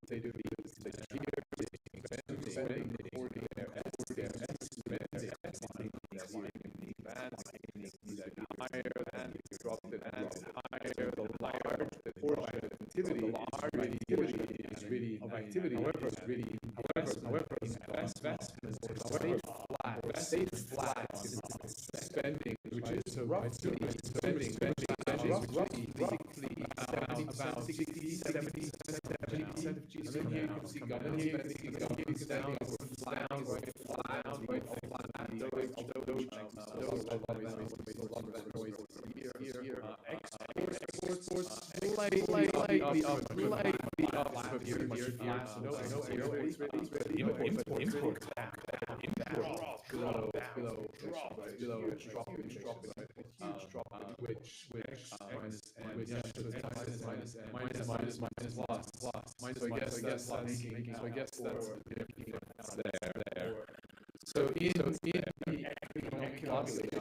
they do this year, spending according to their estimates, higher than dropped it and higher the large portion of activity is really of activity. However, investments stay flat spending, which is so roughly spending roughly about 60-70% of GDP. And then here you can see government spending flat, exports slightly up from year. Imports huge drop, which minus loss. So I guess that's the difference there. So in the economic calculation,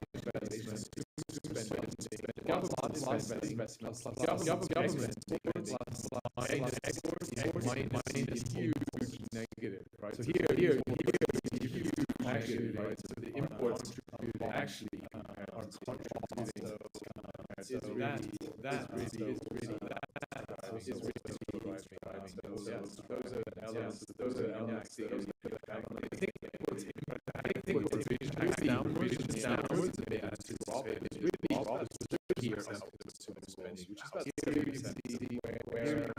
government minus huge negative, right? So here huge negative, right? So the imports actually are contributing. So that is really driving. Those are elements. I think what's impacts downwards and they anticipate is really here spending, which is about 30%. Where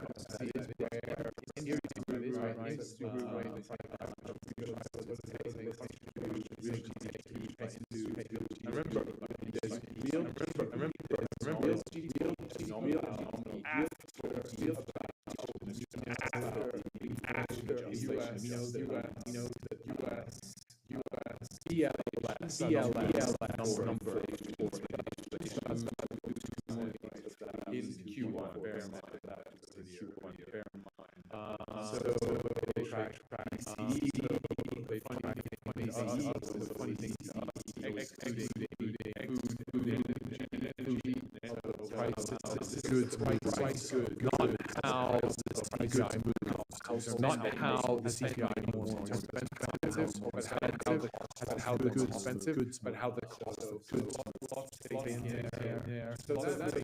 number in Q1, bear in mind that bear in mind. So they track PCE, they find not how the CPI moves, not how the CPI moves in terms of expensive, but how the goods expensive, but how the cost of goods taken there. So that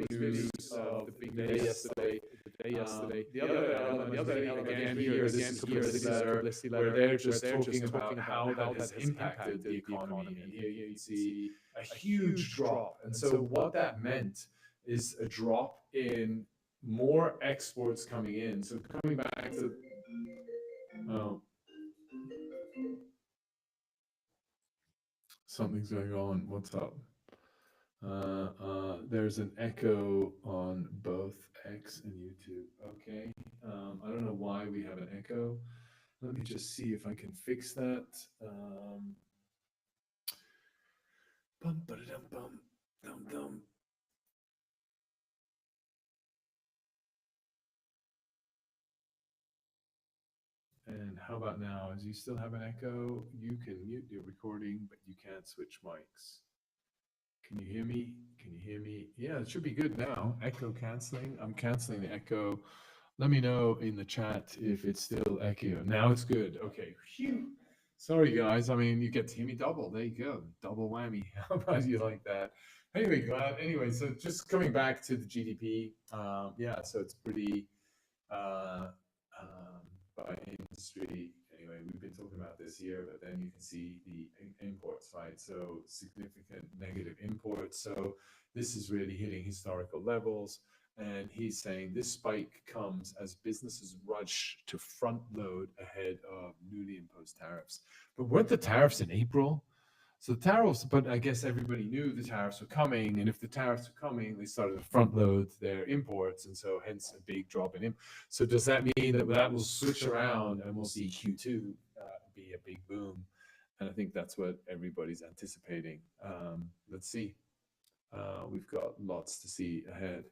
is really the big day yesterday. The other again here, this is publicity letter, where they're just talking about how that has impacted the economy. And here you see a huge drop. And so what that meant is a drop in more exports coming in. So coming back to something's going on. What's up? There's an echo on both X and YouTube. Okay. I don't know why we have an echo. Let me just see if I can fix that. And how about now? As you still have an echo, you can mute your recording, but you can't switch mics. Can you hear me? Can you hear me? Yeah, it should be good now. Echo canceling. I'm canceling the echo. Let me know in the chat if it's still echo. Now it's good. Okay. Phew. Sorry, guys. I mean, you get to hear me double. There you go. Double whammy. How about you like that? Anyway, so just coming back to the GDP. Yeah, so it's pretty by industry. Anyway, we've been talking about this here, but then you can see the imports, right? So significant negative imports. So this is really hitting historical levels. And he's saying this spike comes as businesses rush to front load ahead of newly imposed tariffs. But weren't the tariffs in April? So the tariffs, but I guess everybody knew the tariffs were coming. And if the tariffs were coming, they started to front load their imports. And so hence a big drop in. So does that mean that will switch around and we'll see Q2 be a big boom? And I think that's what everybody's anticipating. Let's see. We've got lots to see ahead.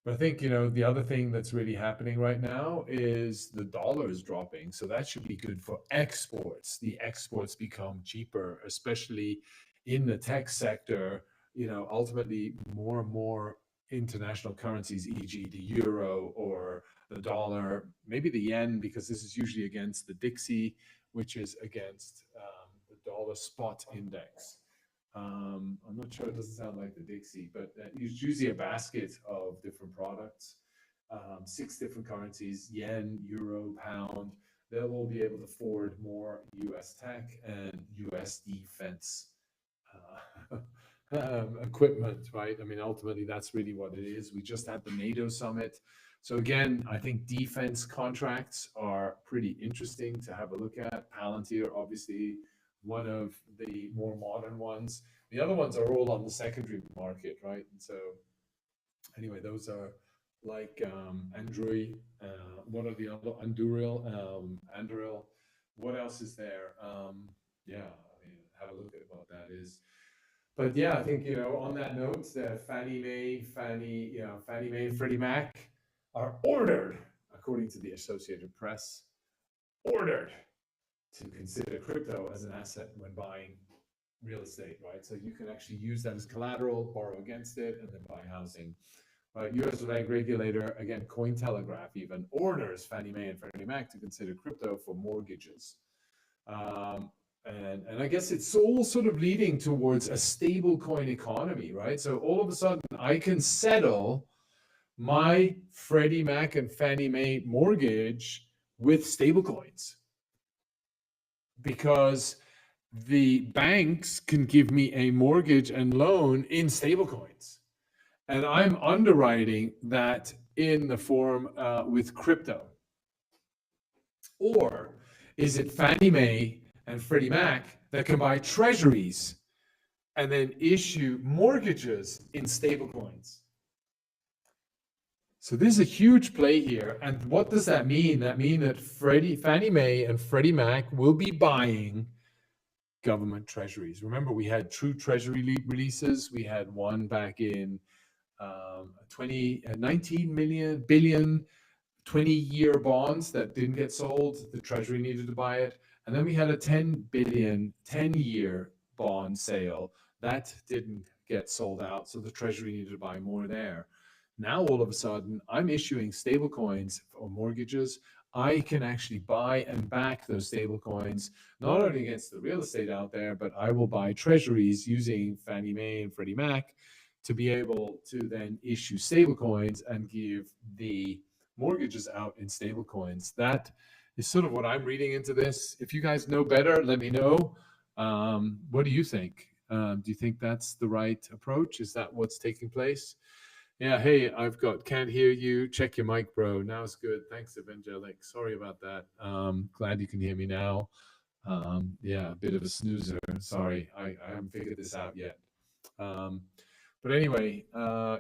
But I think, the other thing that's really happening right now is the dollar is dropping. So that should be good for exports. The exports become cheaper, especially in the tech sector. Ultimately more and more international currencies, e.g. the euro or the dollar, maybe the yen, because this is usually against the Dixie, which is against the dollar spot index. I'm not sure, it doesn't sound like the Dixie, but it's usually a basket of different products, 6 different currencies: yen, euro, pound. They'll all be able to afford more US tech and US defense equipment, right? I mean, ultimately, that's really what it is. We just had the NATO summit. So again, I think defense contracts are pretty interesting to have a look at. Palantir, obviously, one of the more modern ones. The other ones are all on the secondary market, right? And so anyway, those are like Android. What are the other Anduril? What else is there? Yeah, I mean, have a look at what that is. But yeah, I think, on that note, Fannie Mae and Freddie Mac are ordered, according to the Associated Press, ordered to consider crypto as an asset when buying real estate, right? So you can actually use that as collateral, borrow against it, and then buy housing. Right? U.S. regulator, again, Cointelegraph even orders Fannie Mae and Freddie Mac to consider crypto for mortgages. And I guess it's all sort of leading towards a stable coin economy, right? So all of a sudden, I can settle my Freddie Mac and Fannie Mae mortgage with stable coins because the banks can give me a mortgage and loan in stable coins. And I'm underwriting that in the form with crypto. Or is it Fannie Mae and Freddie Mac that can buy treasuries and then issue mortgages in stablecoins? So this is a huge play here. And what does that mean? That means that Fannie Mae and Freddie Mac will be buying government treasuries. Remember, we had true treasury releases. We had one back in 19 billion 20-year bonds that didn't get sold. The Treasury needed to buy it. And then we had a 10 billion 10-year bond sale that didn't get sold out. So the Treasury needed to buy more there. Now, all of a sudden, I'm issuing stable coins or mortgages. I can actually buy and back those stable coins, not only against the real estate out there, but I will buy treasuries using Fannie Mae and Freddie Mac to be able to then issue stable coins and give the mortgages out in stable coins. That is sort of what I'm reading into this. If you guys know better, let me know. What do you think? Do you think that's the right approach? Is that what's taking place? Yeah, hey, can't hear you. Check your mic, bro. Now it's good. Thanks, Evangelic. Sorry about that. Glad you can hear me now. Yeah, a bit of a snoozer. Sorry, I haven't figured this out yet. But anyway,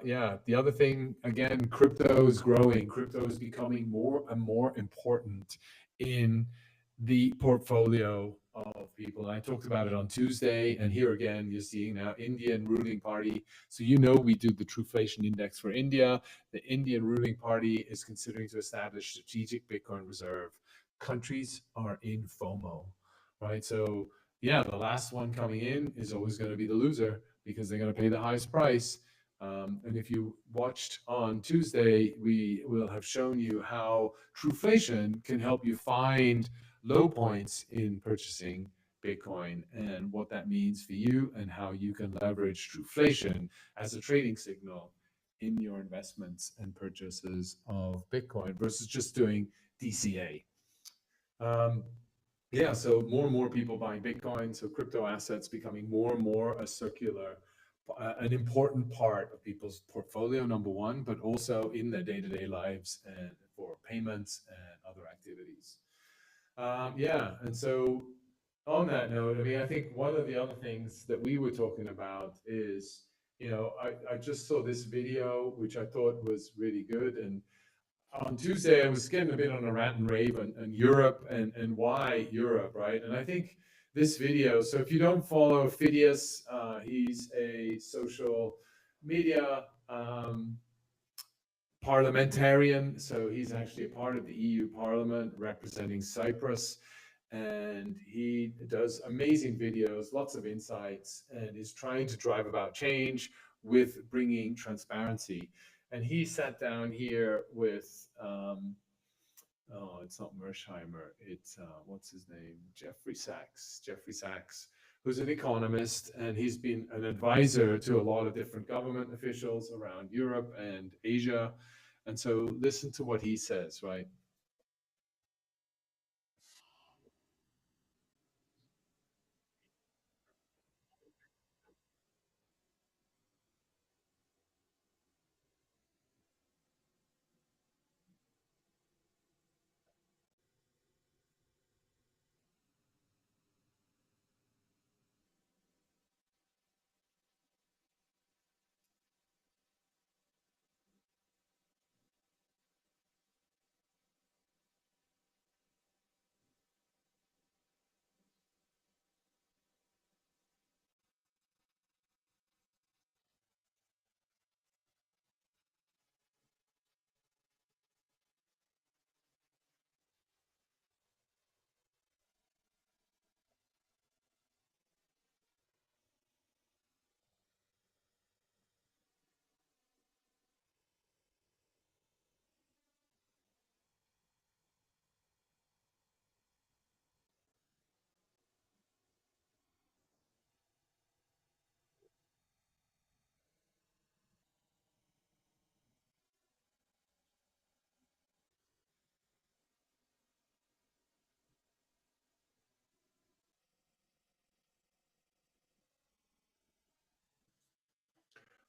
yeah, the other thing, again, crypto is growing. Crypto is becoming more and more important in the portfolio of people. And I talked about it on Tuesday, and here again, you're seeing now Indian ruling party. So we do the Truflation Index for India. The Indian ruling party is considering to establish strategic Bitcoin reserve. Countries are in FOMO, right? So yeah, the last one coming in is always going to be the loser because they're going to pay the highest price. And if you watched on Tuesday, we will have shown you how Truflation can help you find low points in purchasing Bitcoin and what that means for you and how you can leverage Truflation as a trading signal in your investments and purchases of Bitcoin versus just doing DCA. Yeah, so more and more people buying Bitcoin, so crypto assets becoming more and more an important part of people's portfolio, number one, but also in their day-to-day lives and for payments and other activities. Yeah, and so on that note, I mean, I think one of the other things that we were talking about is, I just saw this video, which I thought was really good. And on Tuesday, I was getting a bit on a rant and rave on Europe and why Europe, right? And I think this video, so if you don't follow Phidias, he's a social media parliamentarian. So he's actually a part of the EU Parliament representing Cyprus. And he does amazing videos, lots of insights, and is trying to drive about change with bringing transparency. And he sat down here with, oh, it's not Mersheimer. It's what's his name? Jeffrey Sachs. Jeffrey Sachs, who's an economist, and he's been an advisor to a lot of different government officials around Europe and Asia. And so, listen to what he says, right?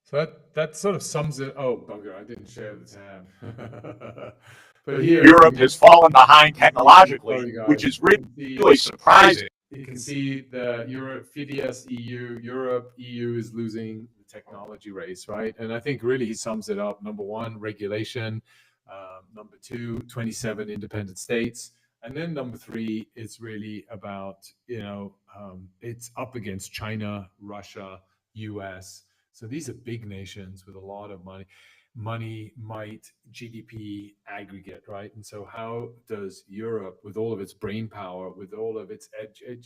So that sort of sums it. Oh, bugger! I didn't share the tab. But here, Europe has fallen behind technologically, sorry which guys, is really surprising. you can see the Europe, FIDES EU, Europe, EU is losing the technology race, right? And I think really he sums it up. Number one, regulation. Number two, 27 independent states. And then number three, it's really about, it's up against China, Russia, US. So these are big nations with a lot of money, might, GDP aggregate, right? And so, how does Europe, with all of its brain power, with all of its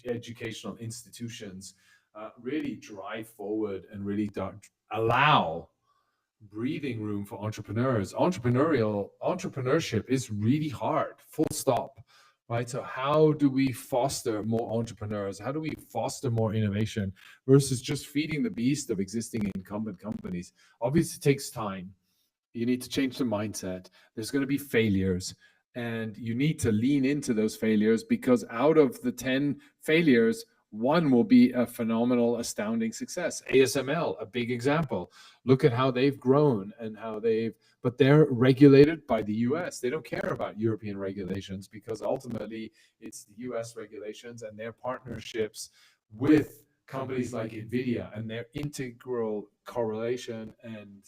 educational institutions, really drive forward and really allow breathing room for entrepreneurs? Entrepreneurship is really hard, full stop. Right. So, how do we foster more entrepreneurs? How do we foster more innovation versus just feeding the beast of existing incumbent companies? Obviously, it takes time. You need to change the mindset. There's going to be failures, and you need to lean into those failures, because out of the 10 failures, one will be a phenomenal, astounding success. ASML, a big example. Look at how they've grown and how but they're regulated by the US. They don't care about European regulations, because ultimately it's the US regulations and their partnerships with companies like NVIDIA and their integral correlation and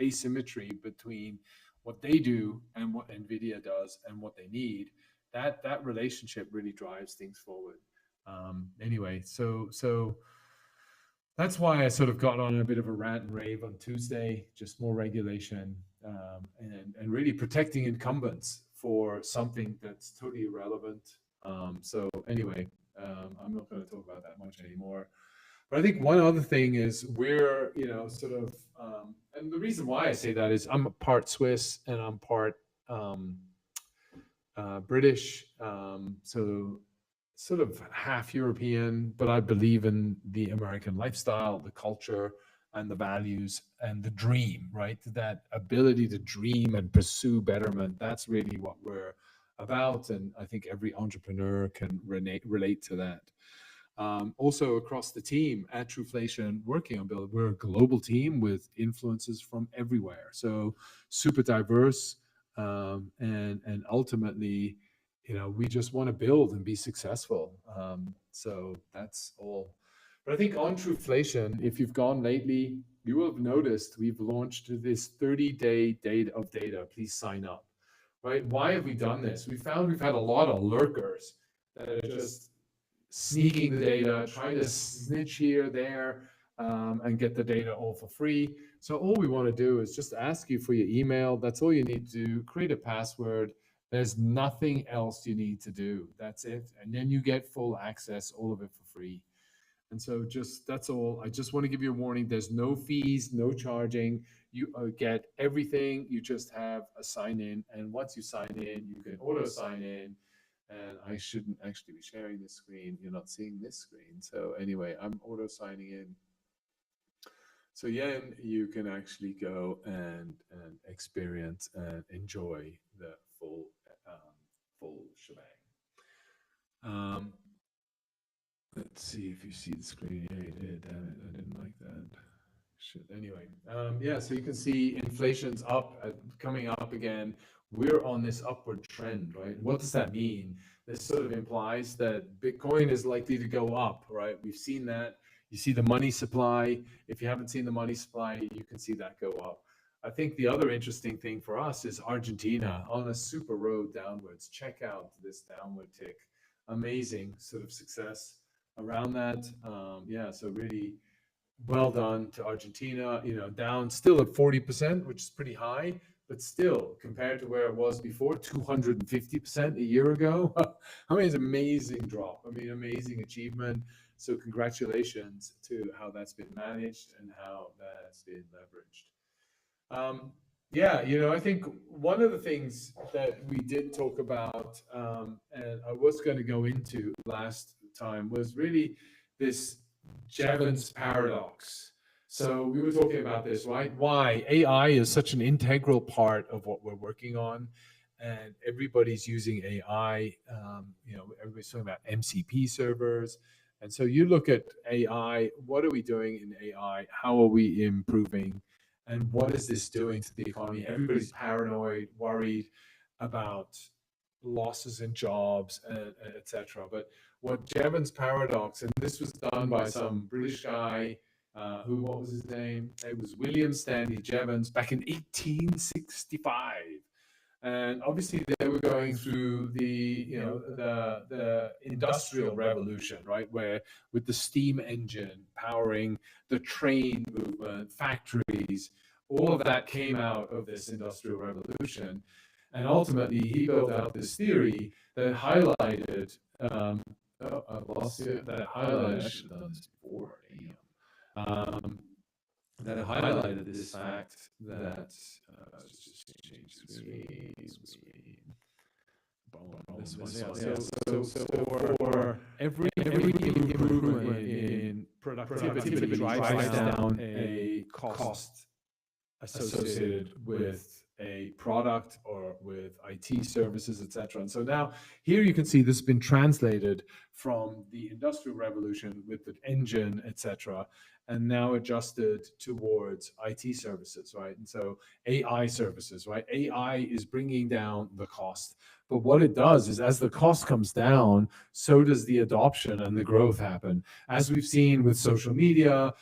asymmetry between what they do and what NVIDIA does and what they need. That relationship really drives things forward. Anyway, so that's why I sort of got on a bit of a rant and rave on Tuesday. Just more regulation, and really protecting incumbents for something that's totally irrelevant. So anyway, I'm not going to talk about that much anymore. But I think one other thing is we're, sort of, and the reason why I say that is I'm a part Swiss and I'm part British, so sort of half European, but I believe in the American lifestyle, the culture, and the values and the dream, right? That ability to dream and pursue betterment. That's really what we're about. And I think every entrepreneur can relate to that. Also across the team at Truflation, working on building, we're a global team with influences from everywhere. So super diverse, and ultimately, we just want to build and be successful. So that's all. But I think on Truflation, if you've gone lately, you will have noticed we've launched this 30-day date of data. Please sign up. Right? Why have we done this? We found we've had a lot of lurkers that are just sneaking the data, trying to snitch here, there, and get the data all for free. So all we want to do is just ask you for your email. That's all you need to do. Create a password. There's nothing else you need to do. That's it. And then you get full access, all of it for free. And so just that's all. I just want to give you a warning. There's no fees, no charging. you get everything. You just have a sign in, and once you sign in, you can auto sign in. And I shouldn't actually be sharing this screen. You're not seeing this screen. So anyway, I'm auto signing in. So yeah, you can actually go and experience and enjoy the full shebang. Um, let's see if you see the screen. Yeah, you did. Damn it, I didn't like that. Shit. Anyway, yeah, so you can see inflation's up, coming up again. We're on this upward trend, right? What does that mean? This sort of implies that Bitcoin is likely to go up, right? We've seen that. You see the money supply. If you haven't seen the money supply, you can see that go up. I think the other interesting thing for us is Argentina on a super road downwards. Check out this downward tick. Amazing sort of success around that. Yeah, so really well done to Argentina. Down still at 40%, which is pretty high, but still compared to where it was before, 250% a year ago. I mean, it's an amazing drop. I mean, amazing achievement. So congratulations to how that's been managed and how that's been leveraged. Yeah, I think one of the things that we did talk about, and I was going to go into last time, was really this Jevons paradox. So we were talking about this, right? Why AI is such an integral part of what we're working on, and everybody's using AI. Everybody's talking about MCP servers, and so you look at AI. What are we doing in AI? How are we improving? And what is this doing to the economy? Everybody's paranoid, worried about losses in jobs, etc. But what Jevons paradox, and this was done by some British guy, what was his name? It was William Stanley Jevons back in 1865. And obviously they were going through the industrial revolution, right? Where with the steam engine powering the train movement, factories, all of that came out of this industrial revolution. And ultimately he built out this theory that highlighted, I lost it, that highlighted, I should have done this before, that highlighted this fact that, let's just change the screen. This one, yeah. So for every improvement in productivity drives down a cost associated with a product or with IT services, etc. And so now here you can see this has been translated from the Industrial Revolution with the engine, etc., and now adjusted towards IT services, right? And so AI services, right? AI is bringing down the cost. But what it does is as the cost comes down, so does the adoption and the growth happen. As we've seen with social media,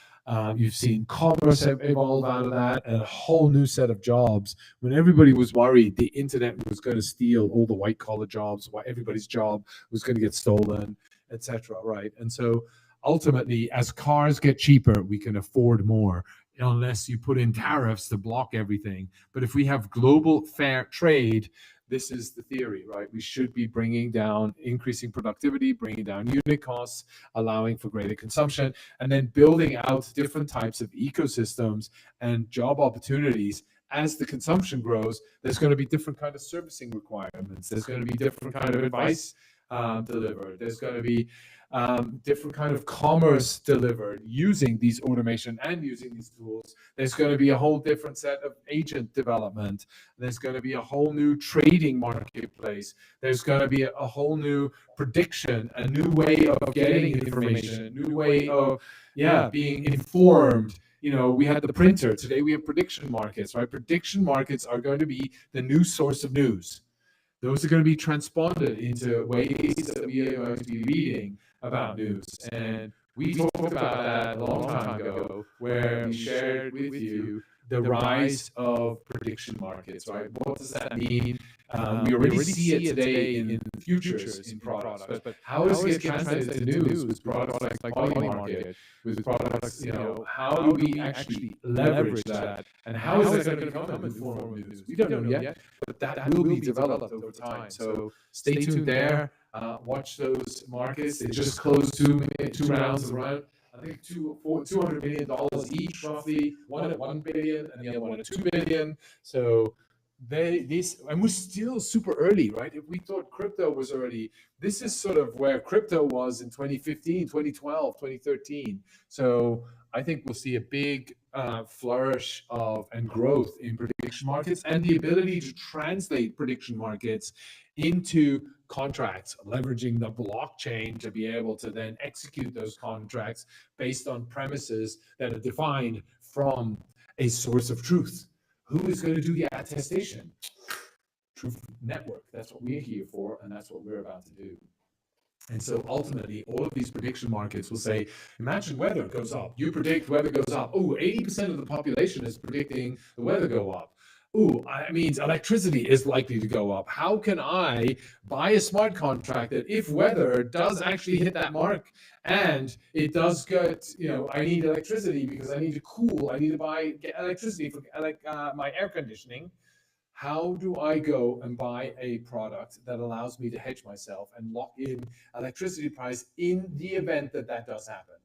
you've seen commerce evolve out of that, and a whole new set of jobs. When everybody was worried the internet was going to steal all the white collar jobs, everybody's job was going to get stolen, etc. Right? And so ultimately, as cars get cheaper, we can afford more, unless you put in tariffs to block everything. But if we have global fair trade, this is the theory, right? We should be bringing down, increasing productivity, bringing down unit costs, allowing for greater consumption, and then building out different types of ecosystems and job opportunities. As the consumption grows, there's going to be different kind of servicing requirements. There's going to be different kind of advice delivered. There's going to be different kind of commerce delivered using these automation and using these tools. There's going to be a whole different set of agent development. There's going to be a whole new trading marketplace. There's going to be a whole new prediction, a new way of getting information, a new way of being informed. We had the printer. Today we have prediction markets, right? Prediction markets are going to be the new source of news. Those are going to be transponded into ways that we are going to be reading about news. And we talked about that a long time ago, where we shared with you the rise of prediction markets, right? What does that mean? We already see it today in futures, in products, but how is it translated to news with products like body market, with products, how do we actually leverage that? And how is that going to become a new form of news? We don't know yet, but that will be developed over time. So stay tuned there. Watch those markets. They just closed two rounds I think $200 million each, roughly. One at 1 billion and the other one at 2 billion. So and we're still super early, right? If we thought crypto was already, this is sort of where crypto was in 2015, 2012, 2013. So I think we'll see a big flourish of and growth in prediction markets and the ability to translate prediction markets into contracts, leveraging the blockchain to be able to then execute those contracts based on premises that are defined from a source of truth. Who is going to do the attestation? Truth Network. That's what we're here for, and that's what we're about to do. And so ultimately, all of these prediction markets will say, imagine weather goes up. You predict weather goes up. Oh, 80% of the population is predicting the weather go up. Oh, that means electricity is likely to go up. How can I buy a smart contract that if weather does actually hit that mark and it does get, I need electricity because I need to cool, I need to get electricity for my air conditioning. How do I go and buy a product that allows me to hedge myself and lock in electricity price in the event that that does happen?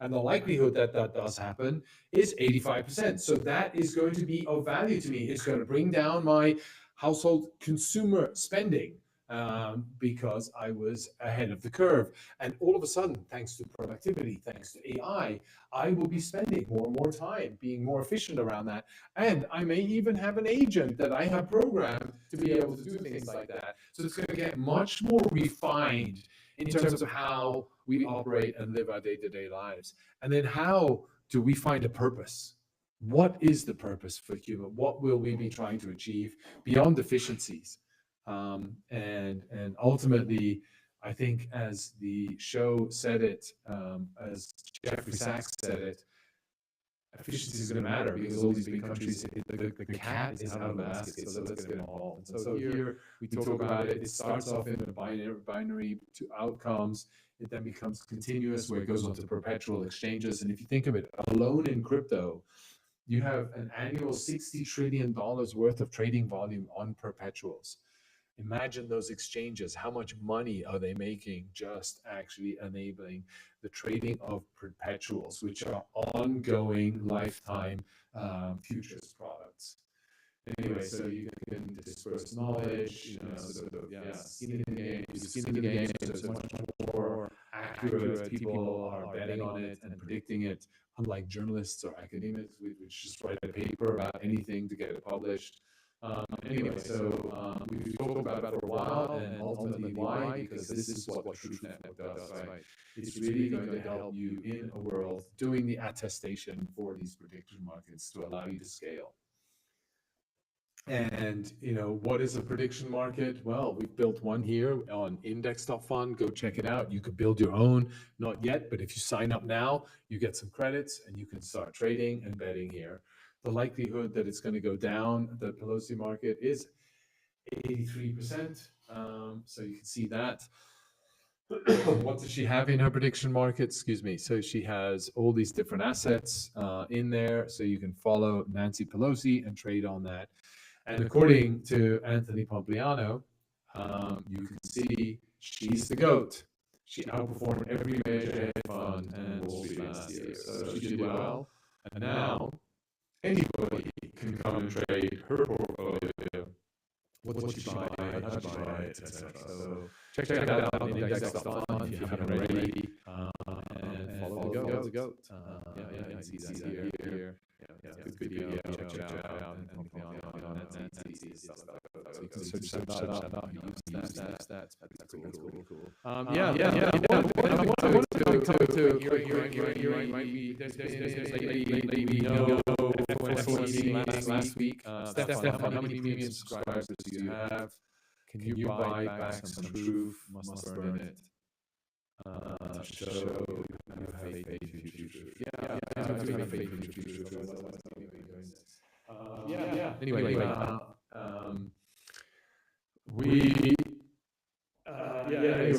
And the likelihood that that does happen is 85%. So that is going to be of value to me. It's going to bring down my household consumer spending because I was ahead of the curve. And all of a sudden, thanks to productivity, thanks to AI, I will be spending more and more time being more efficient around that. And I may even have an agent that I have programmed to be able to do things like that. So it's going to get much more refined in terms of how we operate and live our day-to-day lives. And then how do we find a purpose? What is the purpose for human? What will we be trying to achieve beyond efficiencies? And ultimately, I think as the show said it, as Jeffrey Sachs said it, efficiency is going to matter because all these big countries, the cat is out of the basket, so let's get involved. And so here we talk about it. It starts off in a binary to outcomes. It then becomes continuous, where it goes on to perpetual exchanges. And if you think of it, alone in crypto, you have an annual $60 trillion worth of trading volume on perpetuals. Imagine those exchanges. How much money are they making just actually enabling the trading of perpetuals, which are ongoing lifetime futures products? Anyway, so you can disperse knowledge, sort of, skin in the game, skin in the game, so it's much more accurate. People are betting on it and predicting it, unlike journalists or academics, which just write a paper about anything to get it published. Anyway, so we've talked about it for a while, and ultimately why? Because this is what Truth Network does, right? It's really going to help you in a world doing the attestation for these prediction markets to allow you to scale. And, what is a prediction market? Well, we've built one here on index.fund. Go check it out. You could build your own, not yet, but if you sign up now, you get some credits and you can start trading and betting here. The likelihood that it's going to go down, the Pelosi market, is 83%. So you can see that. What does she have in her prediction market? Excuse me. So she has all these different assets in there. So you can follow Nancy Pelosi and trade on that. And according to Anthony Pompliano, you can see she's the GOAT. She outperformed every major hedge fund and Wall Street last year. So she did well. And now anybody can come and trade her portfolio. What she buy, how she buy it, etc. So check that out on index.fund if you haven't already. And follow the GOAT. You can see that here. Good video. Check it out. And Nancy stuff. So you can search that up. Use that. That's cool. I want to come to hearing. There's lately we know last week. Stefan, how many premium subscribers do you have? Can you buy back some truth? Must burn it. Show you have faith in your future. Yeah, I have faith in your future. Anyway,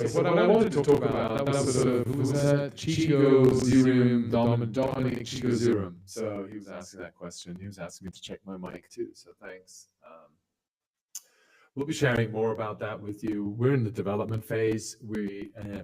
so what I wanted to talk about, that was who was that? Chico Zerum, Dominic Chico Zerum. So he was asking that question. He was asking me to check my mic too, so thanks. We'll be sharing more about that with you. We're in the development phase.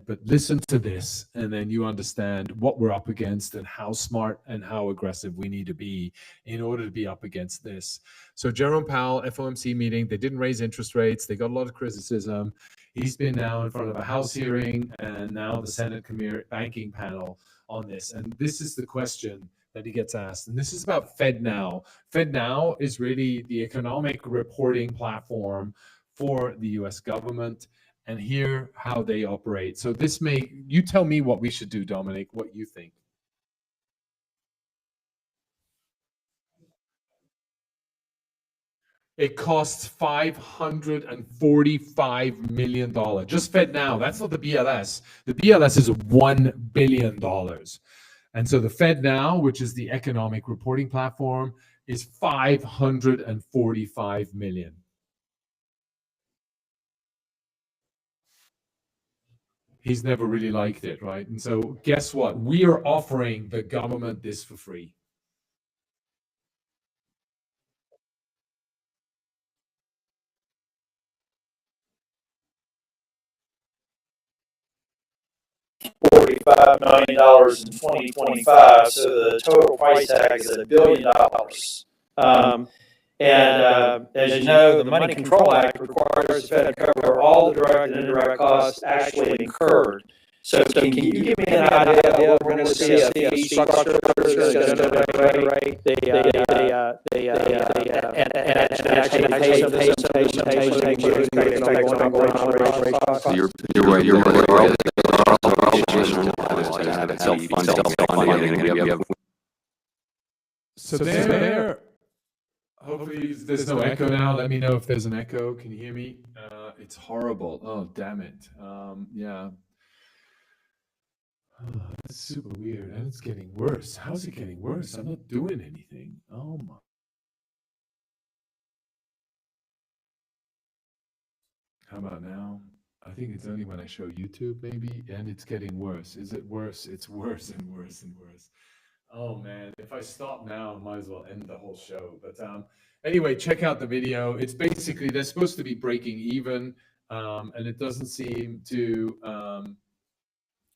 But listen to this, and then you understand what we're up against and how smart and how aggressive we need to be in order to be up against this. So Jerome Powell, FOMC meeting, they didn't raise interest rates. They got a lot of criticism. He's been now in front of a House hearing and now the Senate banking panel on this. And this is the question that he gets asked. And this is about FedNow. FedNow is really the economic reporting platform for the US government, and here how they operate. So you tell me what we should do, Dominic, what you think. It costs $545 million. Just FedNow. That's not the BLS. The BLS is $1 billion. And so the FedNow, which is the economic reporting platform, is $545 million. He's never really liked it, right? And so guess what? We are offering the government this for free. $45 million in 2025, so the total price tag is $1 billion. As you know, the Money Control Act requires the Fed to cover all the direct and indirect costs actually incurred. So can you give me an idea of what we're going to see a fee structure that's going to generate So there, hopefully there's no echo now. Let me know if there's an echo. Can you hear me? It's horrible. Oh, damn it. Yeah. Oh, that's super weird. And it's getting worse. How's it getting worse? I'm not doing anything. Oh my. How about now? I think it's only when I show YouTube, maybe, and it's getting worse. Is it worse? It's worse and worse and worse. Oh man, if I stop now, I might as well end the whole show. But anyway, check out the video. It's basically, they're supposed to be breaking even, and it doesn't seem to,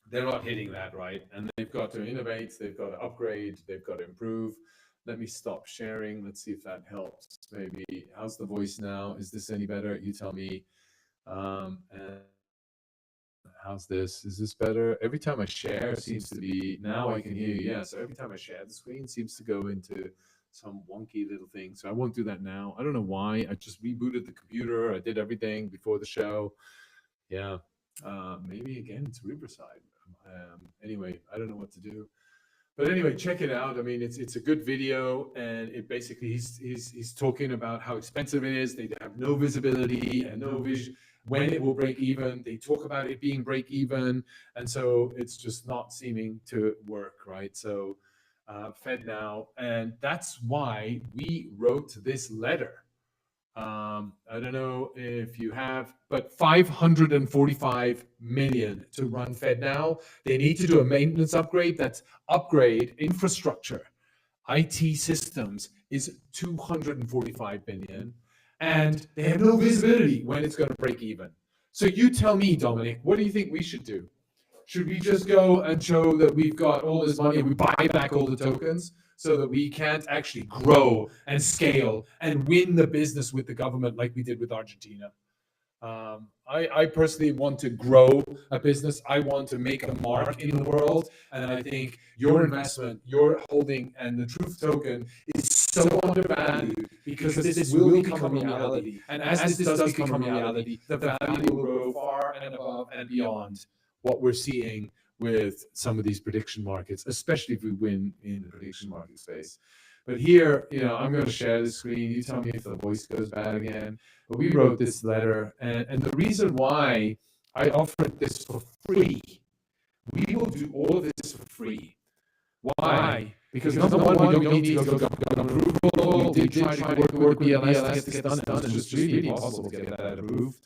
they're not hitting that, right? And they've got to innovate, they've got to upgrade, they've got to improve. Let me stop sharing. Let's see if that helps. Maybe. How's the voice now? Is this any better? You tell me. And how's this? Is this better? Every time I share, it seems to be, now I can hear you. Yeah, so every time I share the screen, it seems to go into some wonky little thing. So I won't do that now. I don't know why. I just rebooted the computer. I did everything before the show. Yeah. Maybe again, it's Riverside. Anyway, I don't know what to do. But anyway, check it out. I mean, it's a good video, and it basically he's talking about how expensive it is. They have no visibility and no vision when it will break even. They talk about it being break even, and so it's just not seeming to work, right? So FedNow, and that's why we wrote this letter. I don't know if you have, but 545 million to run FedNow. They need to do a maintenance upgrade. That's upgrade infrastructure, IT systems is 245 billion, and they have no visibility when it's going to break even. So you tell me, Dominic, what do you think we should do? Should we just go and show that we've got all this money and we buy back all the tokens so that we can't actually grow and scale and win the business with the government like we did with Argentina? I personally want to grow a business. I want to make a mark in the world. And I think your investment, your holding, and the Truth token is so undervalued because this will become a reality. And as this does become a reality, the value will grow far and above and beyond what we're seeing with some of these prediction markets, especially if we win in the prediction market space. But here, I'm going to share the screen. You tell me if the voice goes bad again. But we wrote this letter, and the reason why I offered this for free, we will do all of this for free. Why? Because number one, we don't need to go government approval. We did try to work with BLS to get this done. It was just really impossible to get that approved.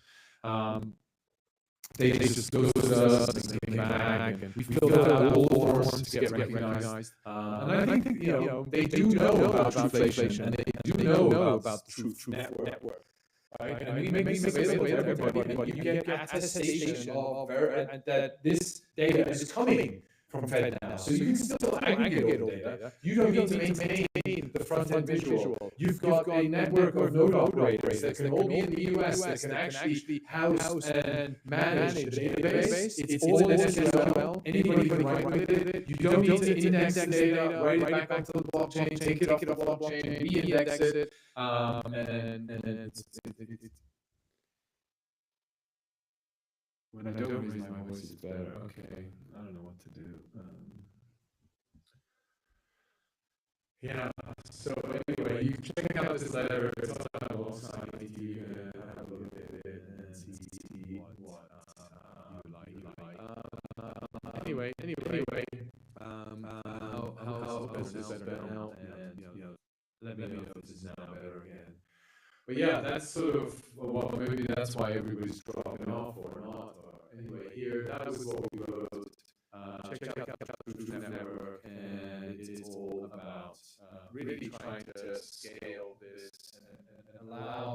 They just ghosted us, and they came back, and we filled out all the forms to get recognized. And I think, they do know about Truflation, and they do know about the Truth Network. right? And we make this available to everybody, and you get attestation of that this data is coming from FedNow. So you can still aggregate all the data. You don't need to maintain the front-end visual. You've got a network of node operators that can all be in the US that can actually house and manage the database. It's all in SQL. Anybody can write with it. You don't need to index the data, write it back onto the blockchain, take it off the blockchain, re-index it, and when I don't raise my voice, it's better. Okay, I don't know what to do. Yeah, so anyway, you check out this letter. It's on our website. You can have a look at it and see what you like. Anyway, how is this better now? And let me know if this is now better again. But yeah, that's sort of, well, maybe that's why everybody's dropping off or not. Or anyway, here, that was what we wrote. Check out the Truth Network, and it's all about really trying to scale this and allow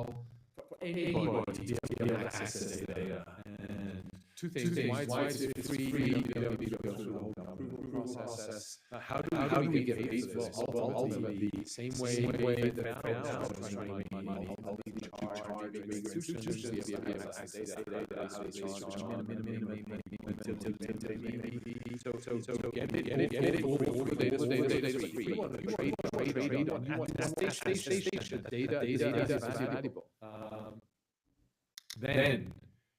for anybody to be able to access the data. And two things. Why is it free? You don't need to go through the whole approval process. How do we get paid for this? Ultimately, same way that now is trying to make money. Charge big institutions to be able to access data. How do they charge minimum so get it all the data is free. You want to trade on that station. The data is valuable. Then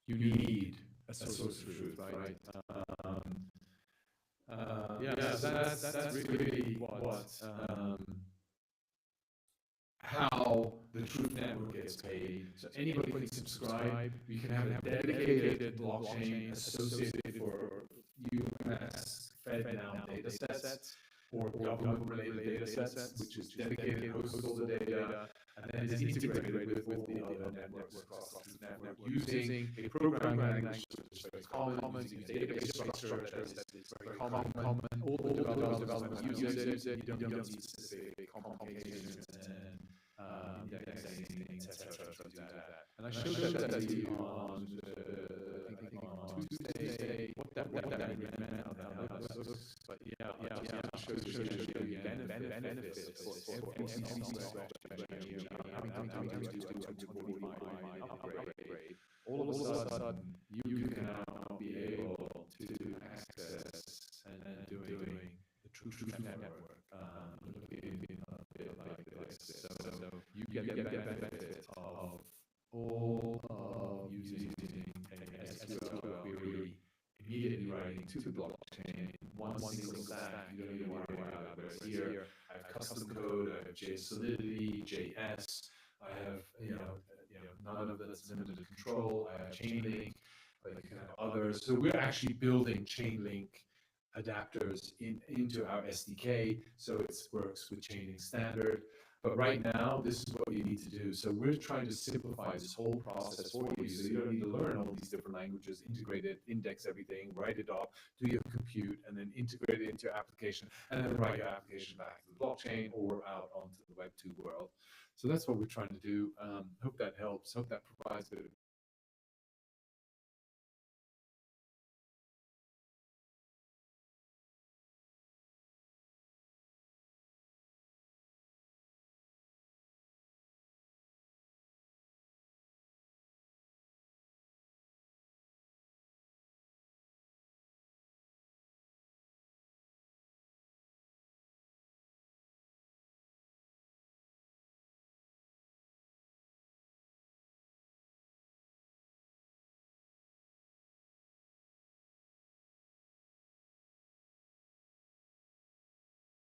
you need a source of truth, right? That's really what how the Truth Network gets paid. So anybody can subscribe. You can have a dedicated blockchain associated for US FedNow data sets or government-related data sets, which is dedicated, hosts all the data, and then is integrated with all the other networks across the Truth Network using a programming language which is very common, using a database structure that's very common. All the developers use it. You don't need specific complications and indexing, etc. to do that. And I showed that to you on on Tuesday. What that really meant, how that looks. But I'll show you benefits for every CC strategy. How we do a 245 upgrade. All of a sudden, you can now be able to access and doing the Truth Network. Looking a bit like this. So you get the benefit of all of using a SQL query, immediately writing to the blockchain, one single stack. You don't even worry about it. Whereas here, I have custom code, I have JSolidity, JS, I have none of that's limited to control. I have Chainlink, but you can have others. So we're actually building Chainlink adapters into our SDK, so it works with Chainlink standard. But right now, this is what you need to do. So we're trying to simplify this whole process for you, so you don't need to learn all these different languages, integrate it, index everything, write it up, do your compute, and then integrate it into your application, and then write your application back to the blockchain or out onto the Web 2 world. So that's what we're trying to do. Hope that helps. Hope that provides a bit of